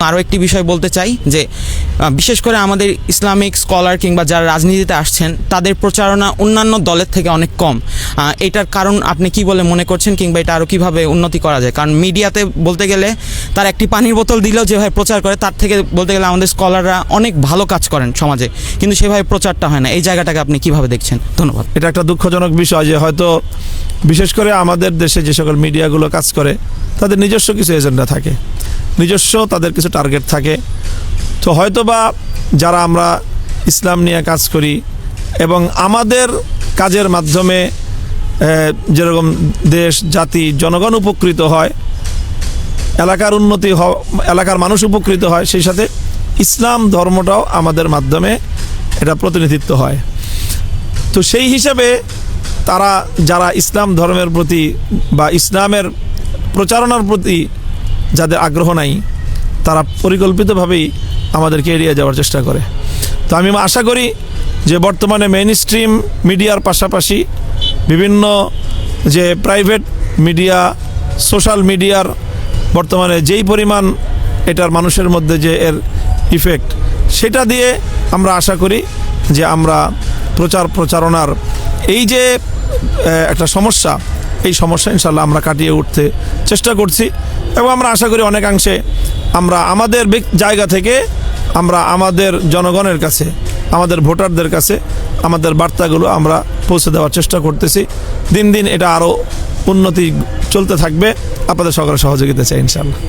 আরও একটি বিষয় বলতে চাই যে বিশেষ করে আমাদের ইসলামিক স্কলার কিংবা যারা রাজনীতিতে আসছেন তাদের প্রচারণা অন্যান্য দলের থেকে অনেক কম। এটার কারণ আপনি কি বলে মনে করছেন, কিংবা এটা আরও কীভাবে উন্নতি করা যায়? কারণ মিডিয়াতে বলতে গেলে তার একটি পানির বোতল দিলেও যেভাবে প্রচার করে, তার থেকে বলতে গেলে আমাদের স্কলাররা অনেক ভালো কাজ করেন সমাজে, কিন্তু সেভাবে প্রচারটা হয় না। এই জায়গাটাকে আপনি কীভাবে দেখছেন? ধন্যবাদ। এটা একটা দুঃখজনক বিষয় যে হয়তো বিশেষ করে আমাদের দেশে যে সকল মিডিয়াগুলো কাজ করে তাদের নিজস্ব কিছু এজেন্ডা থাকে, নিজস্ব তাদের কিছু টার্গেট থাকে। তো হয়তো বা যারা আমরা ইসলাম নিয়ে কাজ করি এবং আমাদের কাজের মাধ্যমে যেরকম দেশ জাতি জনগণ উপকৃত হয়, এলাকার উন্নতি এলাকার মানুষ উপকৃত হয়, সেই সাথে ইসলাম ধর্মটাও আমাদের মাধ্যমে এটা প্রতিনিধিত্ব হয়। তো সেই হিসাবে তারা যারা ইসলাম ধর্মের প্রতি বা ইসলামের প্রচারণার প্রতি যাদের আগ্রহ নাই, তারা পরিকল্পিতভাবেই আমাদেরকে এড়িয়ে যাওয়ার চেষ্টা করে। তো আমি আশা করি যে বর্তমানে মেইন স্ট্রিম মিডিয়ার পাশাপাশি বিভিন্ন যে প্রাইভেট মিডিয়া, সোশ্যাল মিডিয়ার বর্তমানে যেই পরিমাণ এটার মানুষের মধ্যে যে এর ইফেক্ট, সেটা দিয়ে আমরা আশা করি যে আমরা প্রচারণার এই যে একটা সমস্যা, এই সমস্যা ইনশাল্লাহ আমরা কাটিয়ে উঠতে চেষ্টা করছি। এবং আমরা আশা করি অনেকাংশে আমরা আমাদের জায়গা থেকে আমরা আমাদের জনগণের কাছে, আমাদের ভোটারদের কাছে আমাদের বার্তাগুলো আমরা পৌঁছে দেওয়ার চেষ্টা করতেছি। দিন দিন এটা আরও উন্নতি চলতে থাকবে। আপনাদের সকলের সহযোগিতা চাই ইনশাল্লাহ।